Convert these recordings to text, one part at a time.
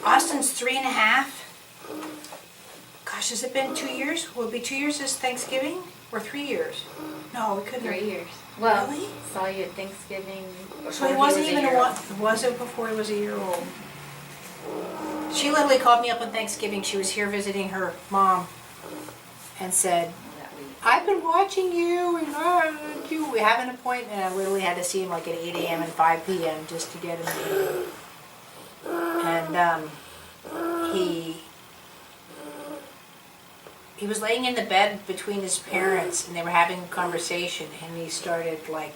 Austin's 3.5. Gosh, has it been 2 years? Will it be 2 years this Thanksgiving? Or 3 years? No, it couldn't. 3 years. Well, Really? saw you at Thanksgiving. So he wasn't even a one. Was it before he was a year old? She literally called me up on Thanksgiving. She was here visiting her mom and said, I've been watching you and we have an appointment. I literally had to see him like at 8 a.m. and 5 p.m. just to get him. And he was laying in the bed between his parents and they were having a conversation and he started like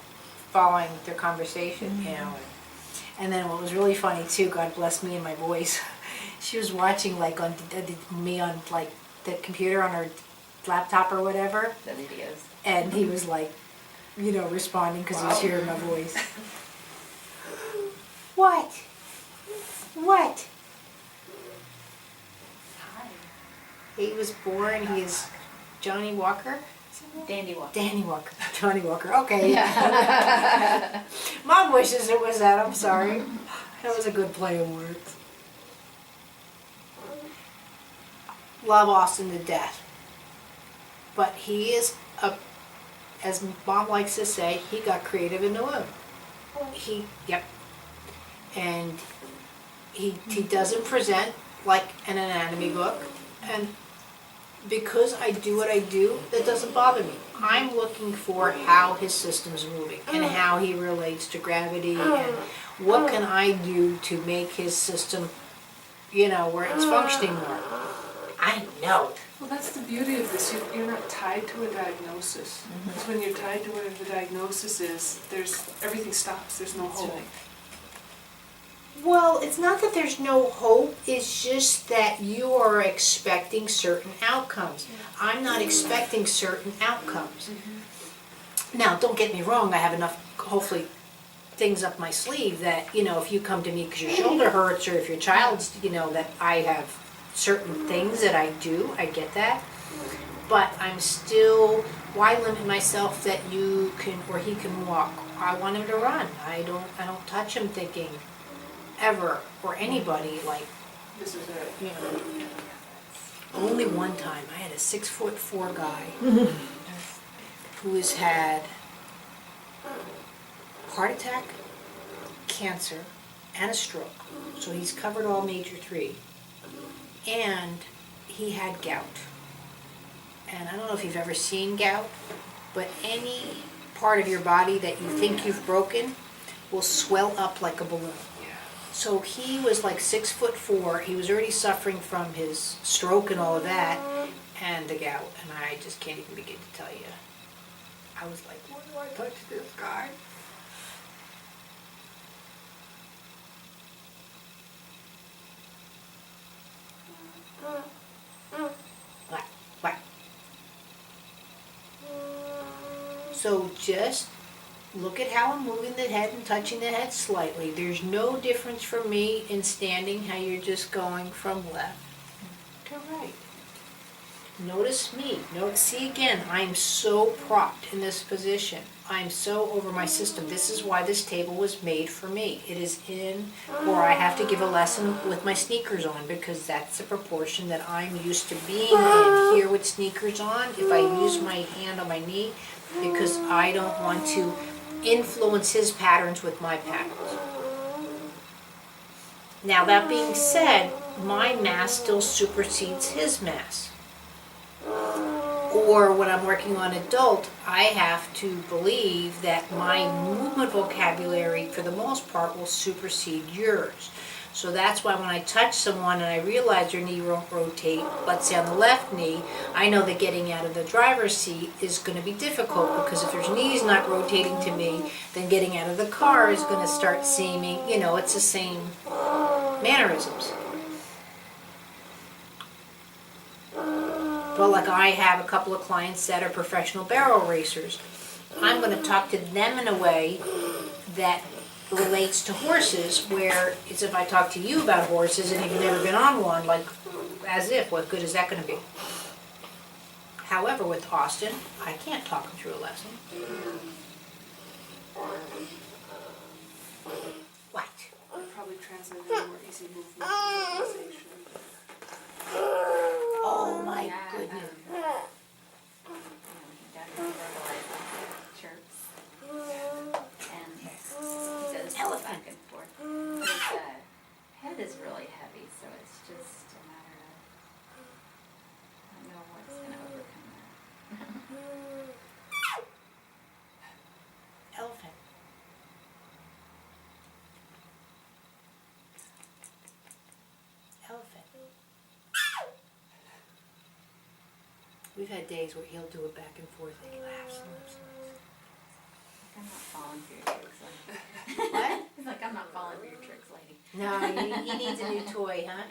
following their conversation, you know. And then what was really funny too, God bless me and my voice, she was watching like on me on like the computer on her laptop or whatever. The videos. And he was like, you know, responding because he was hearing my voice. What? What? Hi. He was born, he is Johnny Walker? Dandy Walker. Danny Walker. Johnny Walker, okay. Yeah. Mom wishes it was that, I'm sorry. That was a good play of words. Love Austin to death. But he is, as Mom likes to say, he got creative in the womb. Yep. And he doesn't present like an anatomy book. And because I do what I do, that doesn't bother me. I'm looking for how his system's moving and how he relates to gravity and what can I do to make his system, you know, where it's functioning more. I know. Well, that's the beauty of this. You're not tied to a diagnosis. Because when you're tied to whatever the diagnosis is, everything stops. There's no hope. Well, it's not that there's no hope, it's just that you are expecting certain outcomes. I'm not expecting certain outcomes. Now, don't get me wrong, I have enough, hopefully, things up my sleeve that, you know, if you come to me because your shoulder hurts or if your child's, you know, that I have certain things that I do, I get that. But I'm still, why limit myself that you can, or he can walk? I want him to run. I don't touch him thinking, ever, or anybody, like, This is it. you know. Only one time, I had a 6'4" guy who has had heart attack, cancer, and a stroke. So he's covered all major 3. And he had gout. And I don't know if you've ever seen gout, but any part of your body that you think you've broken will swell up like a balloon. So he was like 6'4". He was already suffering from his stroke and all of that, and the gout. And I just can't even begin to tell you. I was like, what do I touch this guy? What? So just look at how I'm moving the head and touching the head slightly. There's no difference for me in standing, how you're just going from left to right. Notice me. See again, I'm so propped in this position. I'm so over my system. This is why this table was made for me. It is in, or I have to give a lesson with my sneakers on because that's the proportion that I'm used to being in here with sneakers on. If I use my hand on my knee, because I don't want to influence his patterns with my patterns. Now that being said, my mass still supersedes his mass. Or when I'm working on adult, I have to believe that my movement vocabulary for the most part will supersede yours. So that's why when I touch someone and I realize their knee won't rotate, let's say on the left knee, I know that getting out of the driver's seat is going to be difficult because if their knee's not rotating to me, then getting out of the car is going to start seeming, you know, it's the same mannerisms. But like I have a couple of clients that are professional barrel racers. I'm going to talk to them in a way that relates to horses, where it's if I talk to you about horses and you've never been on one, like, as if, what good is that going to be? However, with Austin, I can't talk him through a lesson. What? Probably translated a more easy movement. Elephant. back and forth. His head is really heavy, so it's just a matter of, I don't know what's going to overcome that. Elephant. Elephant. We've had days where he'll do it back and forth and he laughs and laughs and laughs. I'm not falling for your tricks, lady. What? He's like, I'm not falling for your tricks, lady. No, he needs a new toy, huh?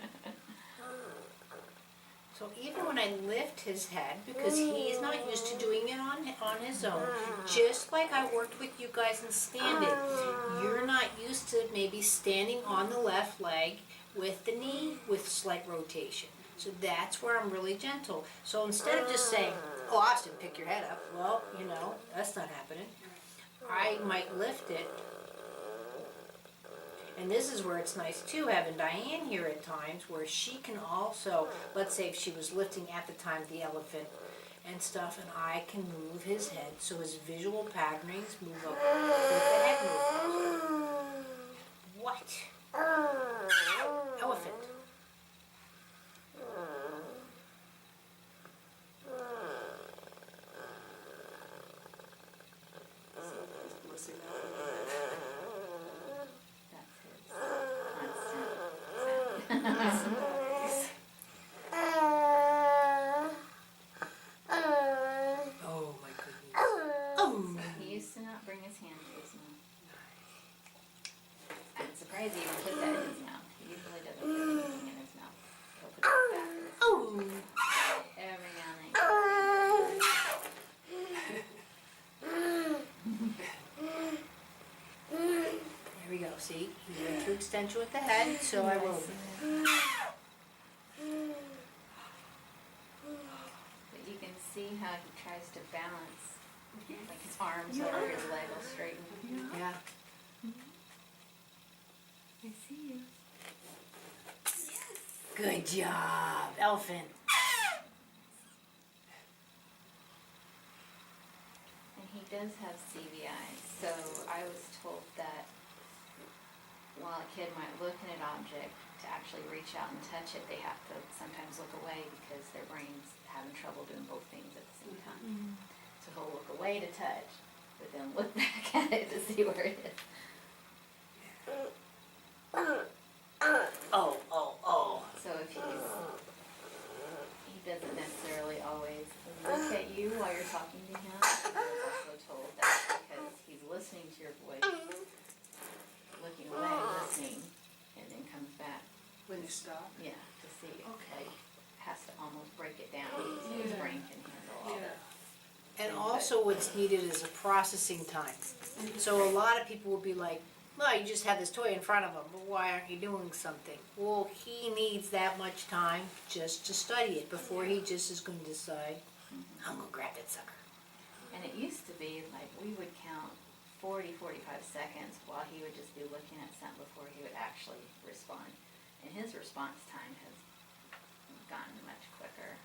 So even when I lift his head, because he's not used to doing it on his own, just like I worked with you guys in standing, you're not used to maybe standing on the left leg with the knee with slight rotation. So that's where I'm really gentle. So instead of just saying, oh, Austin, pick your head up, well, that's not happening. I might lift it. And this is where it's nice too, having Diane here at times, where she can also, let's say if she was lifting at the time the elephant and stuff, and I can move his head so his visual patternings move up with the head movement. What? Elephant. Listen. That's his constant. Oh my goodness. Oh. He used to not bring his hand to his mouth. I'm surprised he even put that in his mouth. He usually doesn't put anything in his mouth. He'll put it back in his Oh. mouth every now and then. There we go, see? He went through extension with the head, so I will. But you can see how he tries to balance, like his arms over his leg will straighten. Yeah. I see you. Good job, elephant. And he does have CVI, so I was told that while a kid might look at an object, to actually reach out and touch it, they have to sometimes look away because their brain's having trouble doing both things at the same time. So he'll look away to touch, but then look back at it to see where it is. Oh. So if he doesn't necessarily always look at you while you're talking to him. I was also told that because he's listening to your voice, looking away, listening, and then comes back. When you stop? Yeah, to see. Okay. Like, has to almost break it down so his brain can handle all Yeah. that. And also what's needed is a processing time. So a lot of people will be like, well, you just have this toy in front of him, but why aren't you doing something? Well, he needs that much time just to study it before he just is going to decide, I'm going to grab that sucker. And it used to be like we would count 40, 45 seconds while he would just be looking at something before he would actually respond. And his response time has gotten much quicker,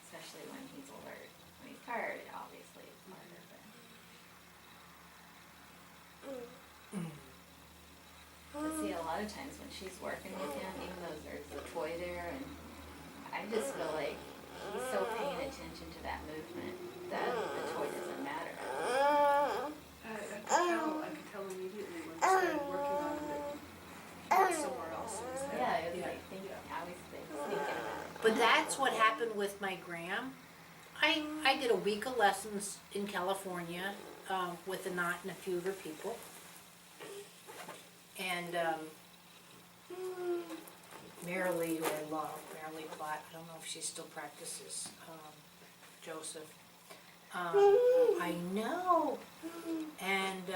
especially when he's alert. When he's tired, obviously it's harder, but see, a lot of times when she's working with him, even though there's a toy there, and I just feel like he's so paying attention to that movement that the toy doesn't matter. I could tell immediately when he started working on it that he was somewhere else in his head. Yeah, it was like thinking, I was thinking about it. But that's what happened with my Graham. I did a week of lessons in California with Anat and a few other people. And Marilee, who I love, Marilee Platt, I don't know if she still practices, Joseph. I know. And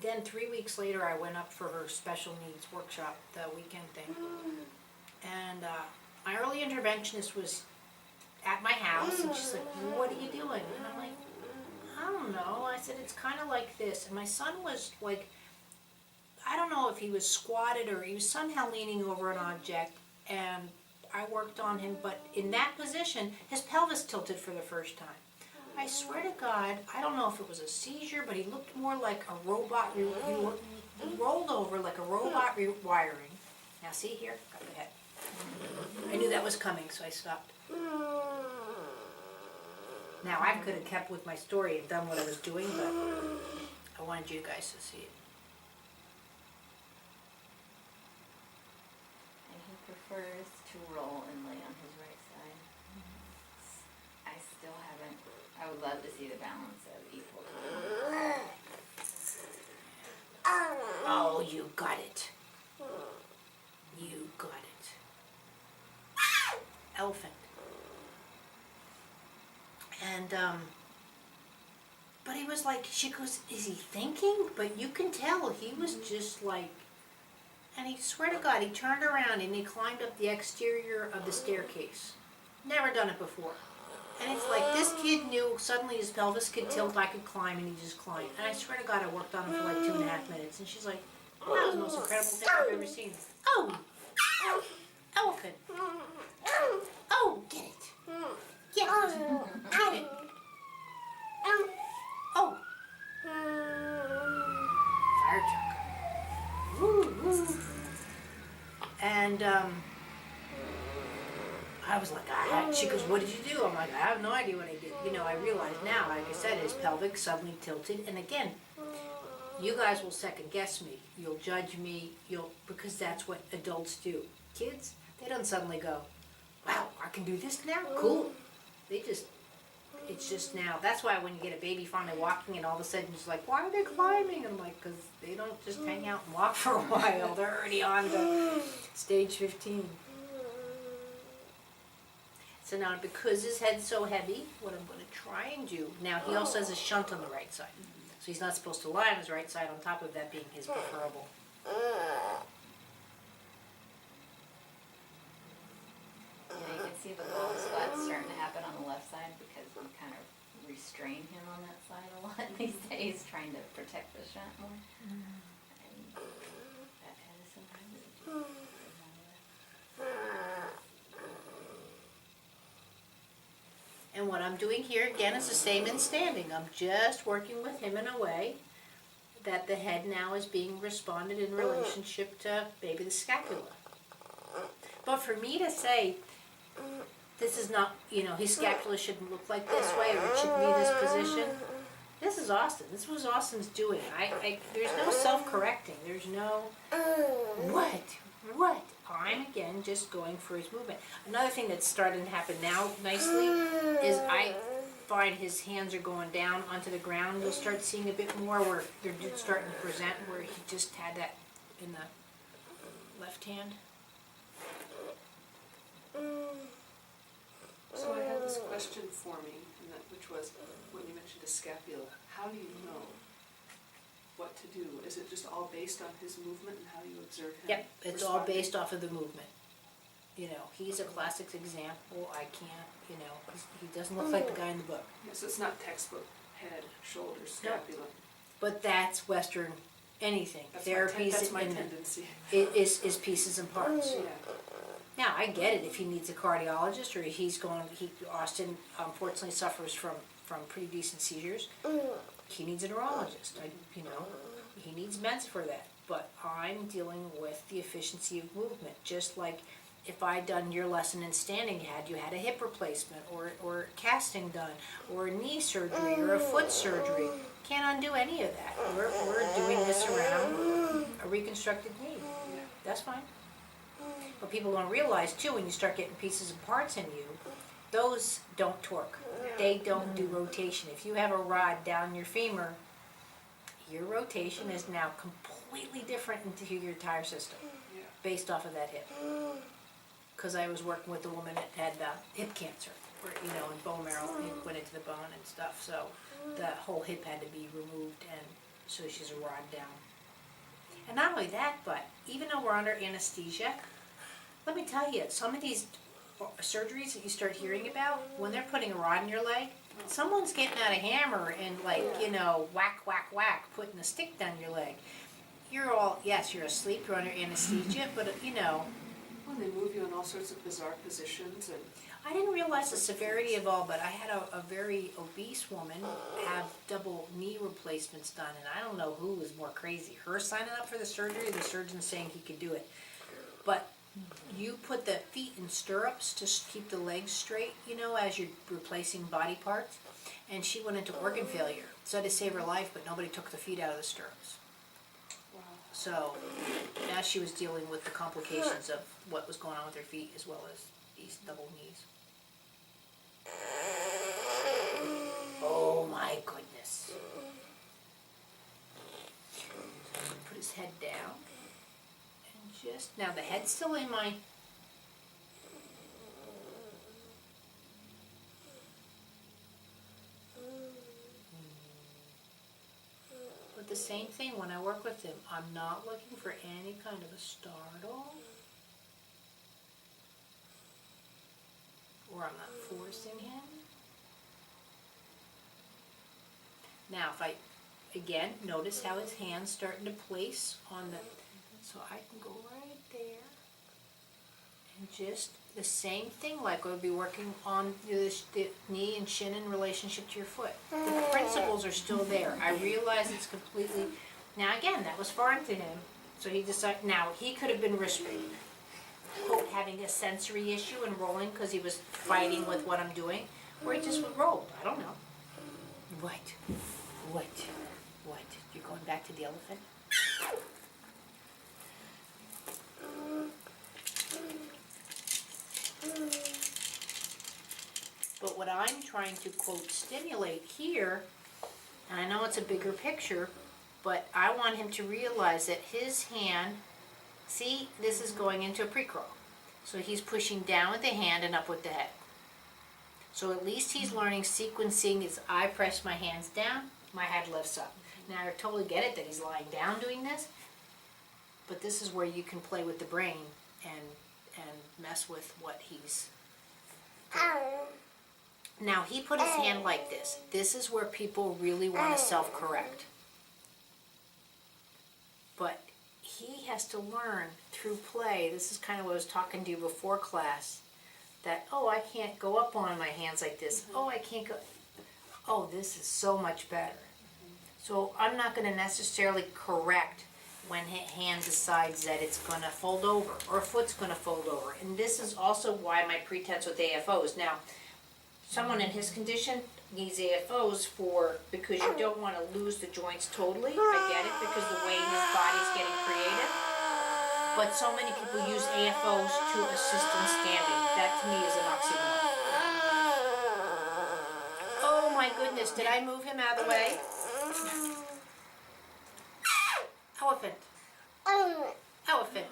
then 3 weeks later, I went up for her special needs workshop, the weekend thing. And my early interventionist was at my house, and she's like, what are you doing? And I'm like, I don't know. I said, it's kind of like this. And my son was like, I don't know if he was squatted or he was somehow leaning over an object, and I worked on him, but in that position, his pelvis tilted for the first time. I swear to God, I don't know if it was a seizure, but he looked more like a robot. He rolled over like a robot rewiring. Now see here, got the head. I knew that was coming, so I stopped. Now I could have kept with my story and done what I was doing, but I wanted you guys to see it. And he prefers to roll and lay on his right side. I still haven't, I would love to see the balance of equal. Oh, you got it. You got it. Elephant. And, but he was like, she goes, is he thinking? But you can tell he was just like, and he, swear to God, he turned around and he climbed up the exterior of the staircase. Never done it before. And it's like, this kid knew suddenly his pelvis could tilt, I could climb, and he just climbed. And I swear to God, I worked on him for like 2.5 minutes. And she's like, well, that was the most incredible thing I've ever seen. Oh, elephant. Oh, get it. Get it. Get it. Oh. Fire truck. Woo, woo. And I was like, she goes, what did you do? I'm like, I have no idea what I did. You know, I realize now, like I said, his pelvic suddenly tilted. And again, you guys will second guess me. You'll judge me. Because that's what adults do. Kids, they don't suddenly go, wow, I can do this now? Cool. It's just now. That's why when you get a baby finally walking and all of a sudden it's like, why are they climbing? And I'm like, because they don't just hang out and walk for a while. They're already on to stage 15. So now because his head's so heavy, what I'm going to try and do, now he also has a shunt on the right side. So he's not supposed to lie on his right side, on top of that being his preferable. Yeah, you can see the bald spot's starting to happen on the left side because we kind of restrain him on that side a lot these days, trying to protect the shunt more. And that kind of sometimes it just And what I'm doing here again is the same in standing. I'm just working with him in a way that the head now is being responded in relationship to maybe the scapula. But for me to say, this is not, his scapula shouldn't look like this way or it should be this position, this is Austin. This was Austin's doing. There's no self-correcting. There's no, what? I'm, again, just going for his movement. Another thing that's starting to happen now nicely is I find his hands are going down onto the ground. You'll start seeing a bit more where they're just starting to present where he just had that in the left hand. So I had this question forming, which was, when you mentioned a scapula, how do you know what to do? Is it just all based on his movement and how you observe him? Yep, it's responding? all based off of the movement. He's a classic example. I can't, he doesn't look like the guy in the book. Yeah, so it's not textbook head, shoulders, scapula. But that's Western anything. That's Therapies my in tendency. it is pieces and parts. Yeah. Now, I get it if he needs a cardiologist or Austin unfortunately suffers from pretty decent seizures. He needs a neurologist. He needs meds for that. But I'm dealing with the efficiency of movement. Just like if I'd done your lesson in standing, you had a hip replacement or casting done or a knee surgery or a foot surgery. Can't undo any of that. We're doing this around a reconstructed knee. That's fine. But people don't realize too, when you start getting pieces and parts in you, those don't torque. They don't do rotation. If you have a rod down your femur, your rotation is now completely different into your entire system based off of that hip. Because I was working with a woman that had hip cancer, where, and bone marrow went into the bone and stuff. So the whole hip had to be removed, and so she's a rod down. And not only that, but even though we're under anesthesia, let me tell you, some of these surgeries that you start hearing about, when they're putting a rod in your leg, someone's getting out a hammer and whack, whack, whack, putting a stick down your leg. You're asleep, you're under anesthesia, but When they move you in all sorts of bizarre positions and. I didn't realize the severity of all, but I had a very obese woman have double knee replacements done, and I don't know who was more crazy, her signing up for the surgery or the surgeon saying he could do it. But you put the feet in stirrups to keep the legs straight, you know, as you're replacing body parts, and she went into organ failure. So I had to save her life, but nobody took the feet out of the stirrups. Wow. So now she was dealing with the complications of what was going on with her feet as well as these double knees. Oh my goodness. Put his head down. And just, now the head's still in my... But the same thing, when I work with him, I'm not looking for any kind of a startle. Or I'm not forcing him. Now if I, again, notice how his hand's starting to place on the, so I can go right there. And just the same thing, like I would be working on the knee and shin in relationship to your foot. The principles are still there. I realize it's completely, now again, that was foreign to him. So he decided, now he could have been quote, having a sensory issue and rolling because he was fighting with what I'm doing, or he just rolled. I don't know. What? You're going back to the elephant? But what I'm trying to, quote, stimulate here, and I know it's a bigger picture, but I want him to realize that his hand, see, this is going into a pre-crawl. So he's pushing down with the hand and up with the head. So at least he's learning sequencing as I press my hands down, my head lifts up. Now I totally get it that he's lying down doing this, but this is where you can play with the brain and mess with what he's doing. Now he put his hand like this. This is where people really want to self-correct. But he has to learn through play, this is kind of what I was talking to you before class, that, oh, I can't go up on my hands like this. Oh, I can't go, oh, this is so much better. So I'm not going to necessarily correct when a hand decides that it's going to fold over or a foot's going to fold over. And this is also why my pretense with AFOs. Now, someone in his condition needs AFOs because you don't want to lose the joints totally. I get it because the way his body's getting creative. But so many people use AFOs to assist in standing. That to me is an oxymoron. Oh my goodness, did I move him out of the way? Elephant. Elephant.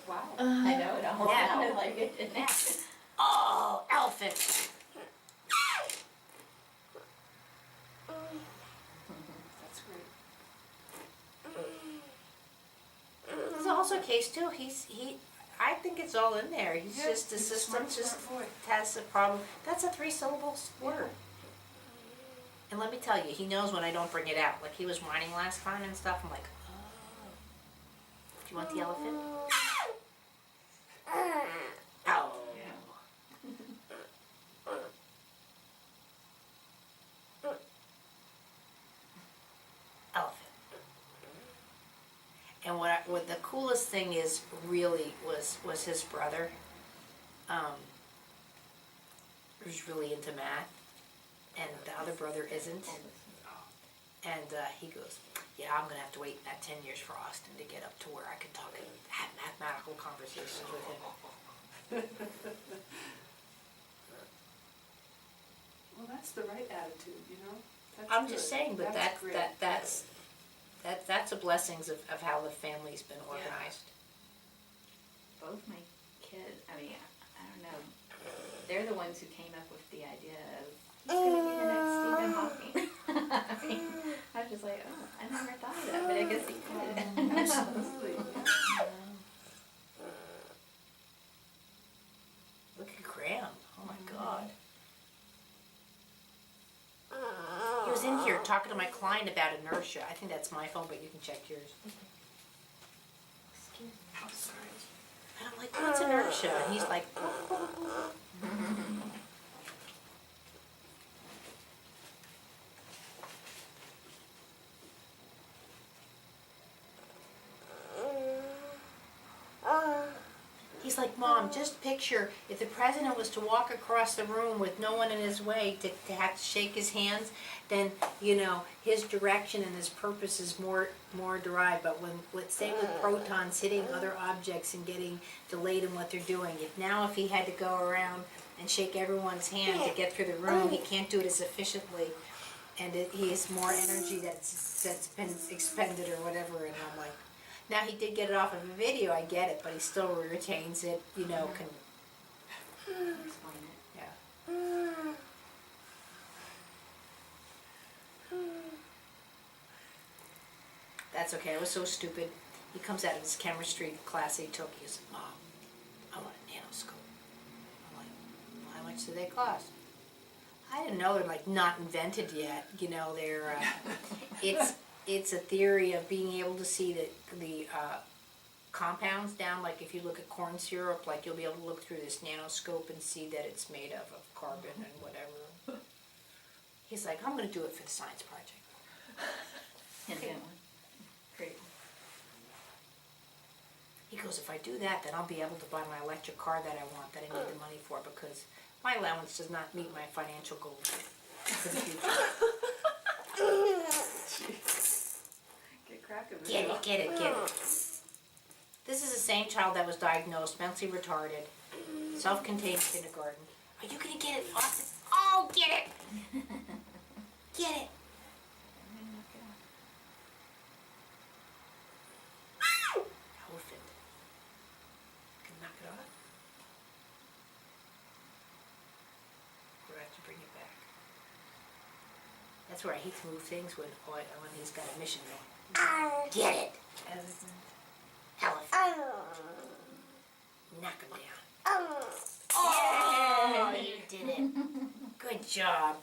Wow. I know, it almost Yeah. sounded like it didn't. Oh, elephant. That's great. There's also a case too, I think it's all in there. He's Yeah, just, the he's a system smart just boy. has a problem. That's a 3-syllable word. And let me tell you, he knows when I don't bring it out. Like he was whining last time and stuff, I'm like, oh. Do you want the elephant? Oh. Elephant. And what the coolest thing is really was his brother. Who's really into math, and the other brother isn't. And he goes, yeah, I'm gonna have to wait that 10 years for Austin to get up to where I can talk and have mathematical conversations with him. Well, that's the right attitude, you know? That's I'm good. just saying, but That's great. that's the blessings of how the family's been organized. Both my kids, I mean, I don't know, they're the ones who came up with the idea of, he's gonna be the next Stephen Hawking. I mean, I was just like, oh, I never thought of that, but I guess he could. Absolutely, yeah. Look at Graham, oh my God. He was in here talking to my client about inertia. I think that's my phone, but you can check yours. Excuse me. I'm sorry. And I'm like, what's inertia? And he's like, he's like, Mom, just picture if the president was to walk across the room with no one in his way to have to shake his hands, then, his direction and his purpose is more derived. But say with protons hitting other objects and getting delayed in what they're doing, if he had to go around and shake everyone's hand to get through the room, he can't do it as efficiently, and he has more energy that's been expended or whatever, and I'm like, now he did get it off of a video, I get it, but he still retains it, can, Explain it. yeah. That's okay, I was so stupid. He comes out of his chemistry class he took, he said, Mom, I want a nanoscope. I'm like, well, how much do they cost? I didn't know they're like not invented yet, they're, it's a theory of being able to see the compounds down, like if you look at corn syrup, like you'll be able to look through this nanoscope and see that it's made of carbon and whatever. He's like, I'm gonna do it for the science project. And that one. Great. He goes, if I do that, then I'll be able to buy my electric car that I want, that I need the money for, because my allowance does not meet my financial goals for the future. Get cracking. Get it. This is the same child that was diagnosed mentally retarded, self-contained kindergarten. Are you gonna get it off the... Oh, get it! Get it! Elephant. Can knock it off? Or do I have to bring it back? That's where I hate to move things when he's got a mission going. Get it! Elephant. Elephant. Knock him down. Oh, you did it. Good job.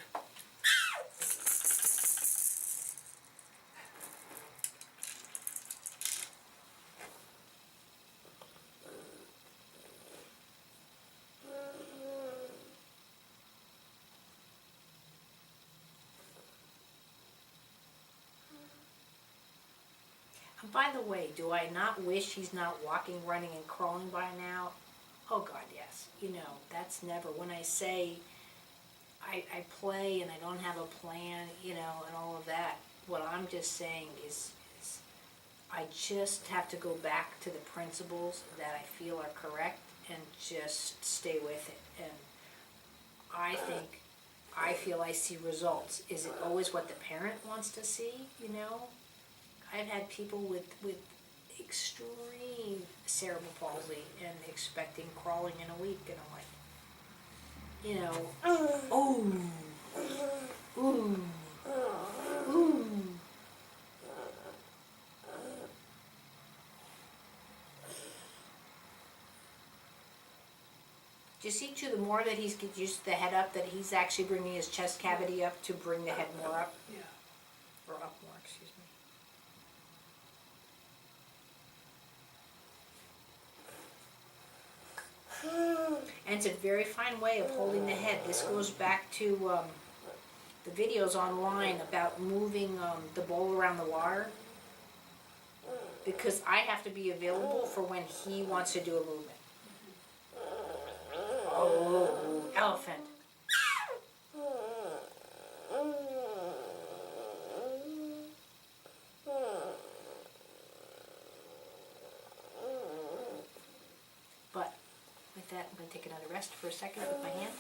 And by the way, do I not wish he's not walking, running, and crawling by now? Oh God, yes. That's never, when I say I play and I don't have a plan, and all of that, what I'm just saying is I just have to go back to the principles that I feel are correct and just stay with it. And I feel I see results. Is it always what the parent wants to see, I've had people with extreme cerebral palsy and expecting crawling in a week, and I'm like, ooh, ooh, ooh. Do you see too, the more that he's used the head up, that he's actually bringing his chest cavity up to bring the head more up? Yeah. Or up more, excuse me. And it's a very fine way of holding the head. This goes back to the videos online about moving the bowl around the water. Because I have to be available for when he wants to do a movement. Oh, elephant. But with that, I'm going to take another rest for a second with my hand.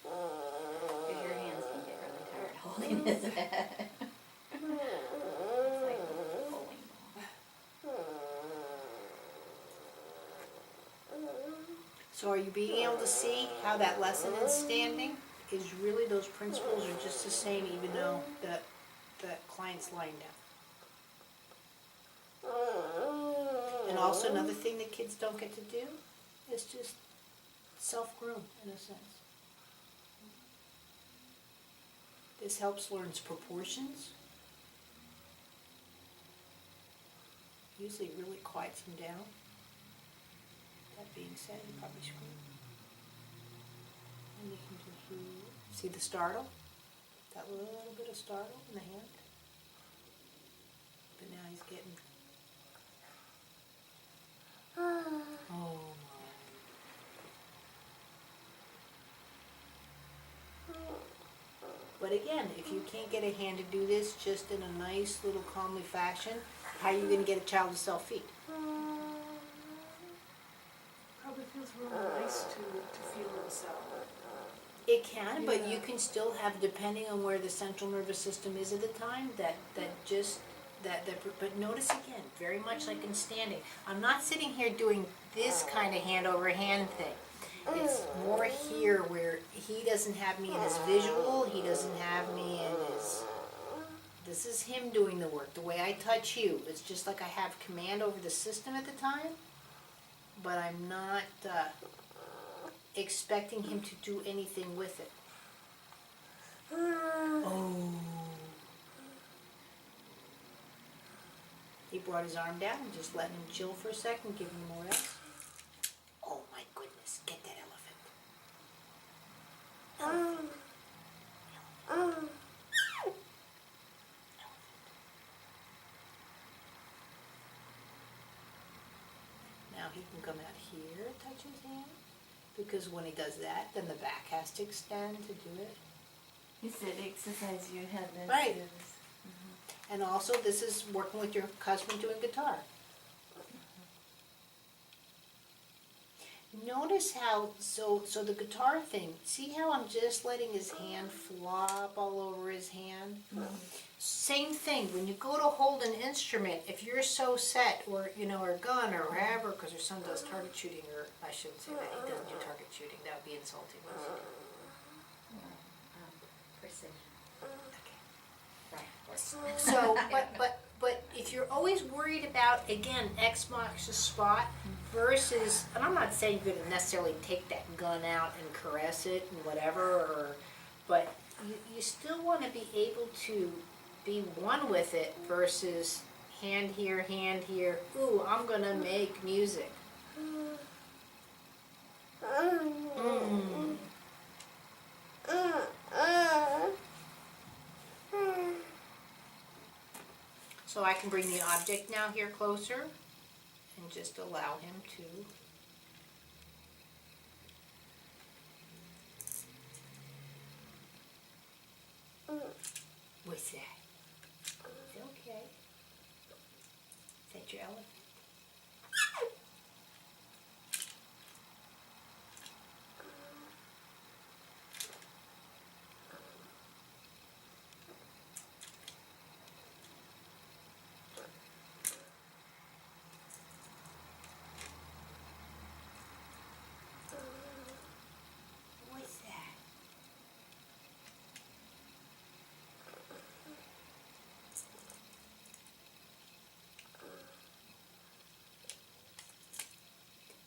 Because your hands can get really tired holding his head. It's like a bowling ball. So are you being able to see how that lesson in standing is really, those principles are just the same, even though the client's lying down? And also another thing that kids don't get to do is just self-groom, in a sense. This helps learn proportions. Usually really quiets them down. That being said, you probably scream. And you can do, see the startle? That little bit of startle in the hand? But now he's getting, oh my. But again, if you can't get a hand to do this just in a nice little calmly fashion, how are you going to get a child to self-feed? Probably feels really nice to feel himself. It can, but you Yeah. can still have, depending on where the central nervous system is at the time, but notice again, very much like in standing. I'm not sitting here doing this kind of hand over hand thing. It's more here where he doesn't have me in his visual, he doesn't have me in his, this is him doing the work. The way I touch you, it's just like I have command over the system at the time, but I'm not expecting him to do anything with it. Oh. He brought his arm down and just let him chill for a second, give him more rest. Oh my goodness, get that elephant. Elephant. Now he can come out here, touch his hand, because when he does that, then the back has to extend to do it. You said exercise your head and Right. And also, this is working with your husband doing guitar. Notice how, so the guitar thing, see how I'm just letting his hand flop all over his hand? Same thing, when you go to hold an instrument, if you're so set, or, or a gun, or wherever, because your son does target shooting, or I shouldn't say that, he doesn't do target shooting, that would be insulting. What does he do? Precision. Okay. Right. So, but if you're always worried about, again, X marks the spot versus, and I'm not saying you're gonna necessarily take that gun out and caress it and whatever, but you still wanna be able to be one with it versus hand here, ooh, I'm gonna make music. Mm. So I can bring the object now here closer and just allow him to. What's that? It's okay. Is that your elephant? What's that?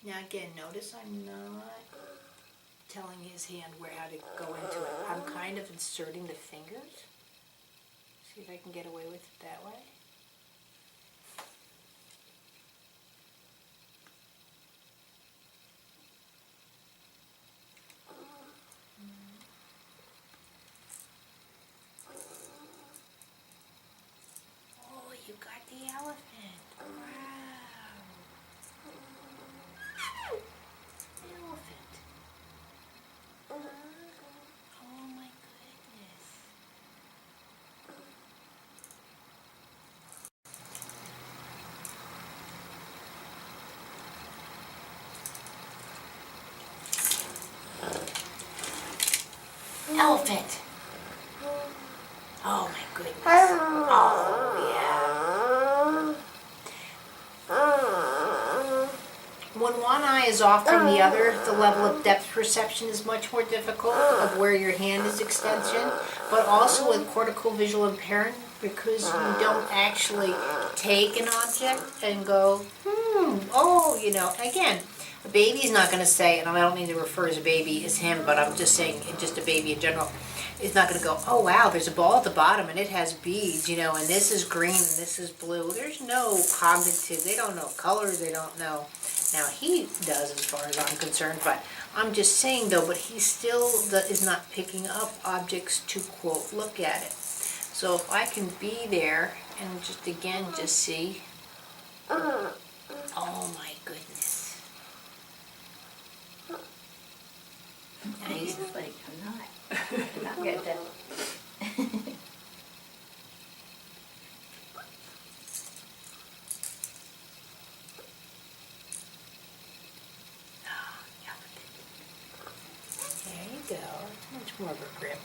Now again, notice I'm not telling his hand how to go into it. I'm kind of inserting the fingers. See if I can get away with it that way. Oh, you got the elephant. Wow. Elephant. Oh my goodness. Elephant. Oh my goodness. Oh yeah. When one eye is off from the other, the level of depth perception is much more difficult of where your hand is extension, but also with cortical visual impairment, because you don't actually take an object and go, again, a baby's not going to say, and I don't mean to refer as a baby as him, but I'm just saying just a baby in general, is not going to go, oh wow, there's a ball at the bottom and it has beads, and this is green and this is blue. There's no cognitive, they don't know colors, they don't know. Now, he does as far as I'm concerned, but I'm just saying though, but he still is not picking up objects to quote, look at it. So if I can be there and just again, just see, oh my goodness. And he's just like, I'm not good at that. There you go. It's much more of a grip.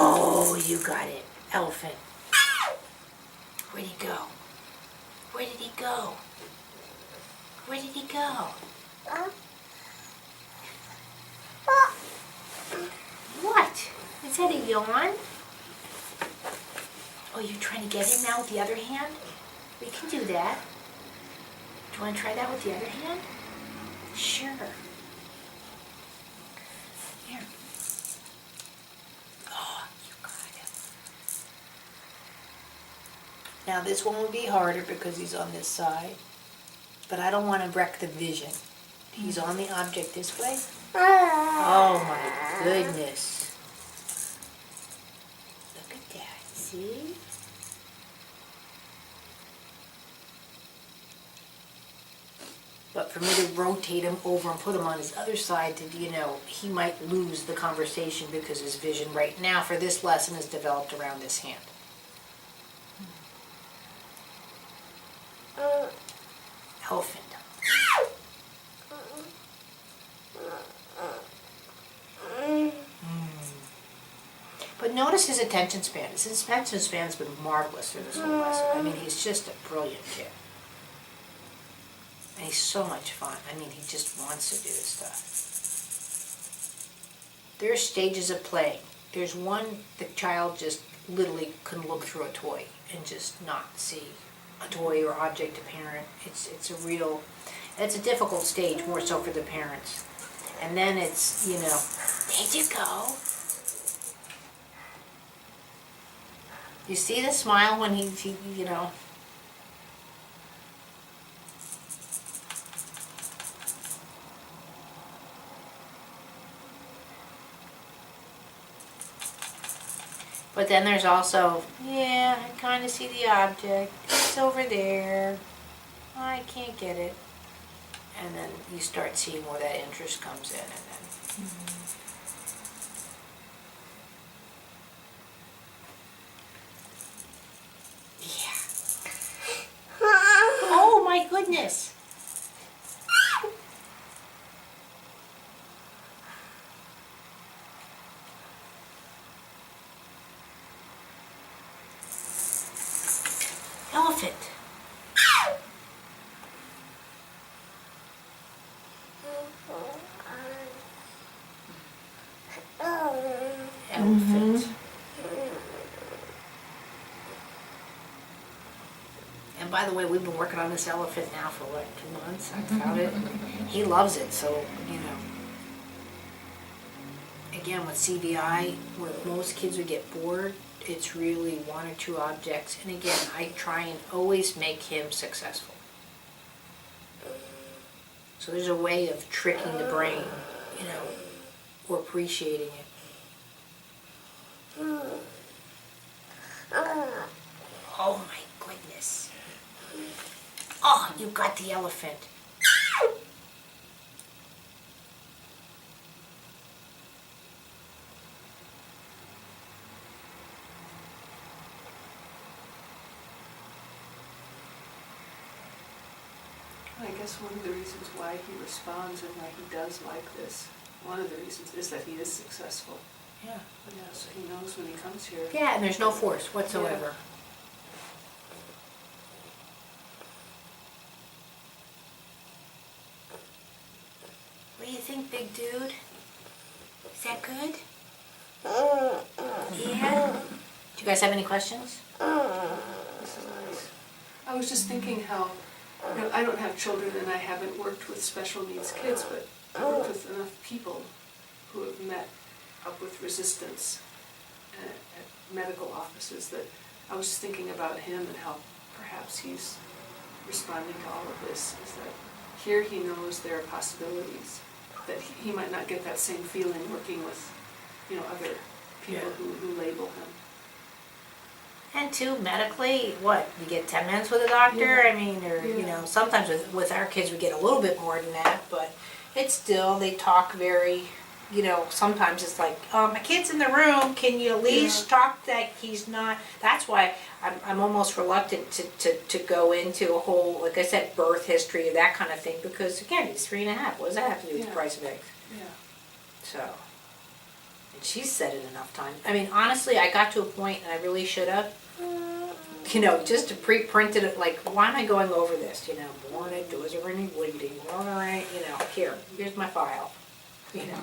Oh, you got it. Elephant. Where'd he go? Where did he go? Where did he go? What? Is that a yawn? Oh, you're trying to get him now with the other hand? We can do that. Do you want to try that with the other hand? Sure. Here. Oh, you got him. Now this one will be harder because he's on this side, but I don't want to wreck the vision. He's on the object this way. Oh my goodness. Look at that, see? But for me to rotate him over and put him on his other side to, he might lose the conversation because his vision right now for this lesson is developed around this hand. Elephant. But notice his attention span. His attention span's been marvelous through this whole lesson. I mean, he's just a brilliant kid. And he's so much fun. I mean, he just wants to do this stuff. There's stages of playing. There's one, the child just literally can look through a toy and just not see a toy or object apparent. It's a difficult stage, more so for the parents. And then it's, there you go. You see the smile when he. But then there's also, I kind of see the object. It's over there. I can't get it. And then you start seeing where that interest comes in, and then. Oh my goodness! Elephant. Elephant. And by the way, we've been working on this elephant now for what, 2 months? I found it. He loves it, so, Again, with CVI, where most kids would get bored, it's really 1 or 2 objects. And again, I try and always make him successful. So there's a way of tricking the brain, or appreciating it. Oh my goodness. Oh, you got the elephant. I guess one of the reasons why he responds and why he does like this, one of the reasons is that he is successful. Yeah. Yeah, so he knows when he comes here. Yeah, and there's no force whatsoever. What do you think, big dude? Is that good? Yeah? Do you guys have any questions? This is nice. I was just thinking how You know, I don't have children and I haven't worked with special needs kids, but I've worked with enough people who have met up with resistance at medical offices that I was thinking about him and how perhaps he's responding to all of this, is that here he knows there are possibilities, that he might not get that same feeling working with, you know, other people who label him. And too, medically, what, you get 10 minutes with a doctor? Yeah. I mean, or, you Yeah. know, sometimes with our kids we get a little bit more than that, but it's still, they talk very, you know, sometimes it's like, my kid's in the room, can you at least talk that he's not, that's why I'm almost reluctant to go into a whole, like I said, birth history, that kind of thing, because again, he's 3.5, what does that have to do with the Yeah. price of eggs? Yeah. So, and she's said it enough times. I mean, honestly, I got to a point, and I really should have, you know, just to pre-printed it, like, why am I going over this, you know, born it, was there any bleeding, all right, you know, here's my file, you know.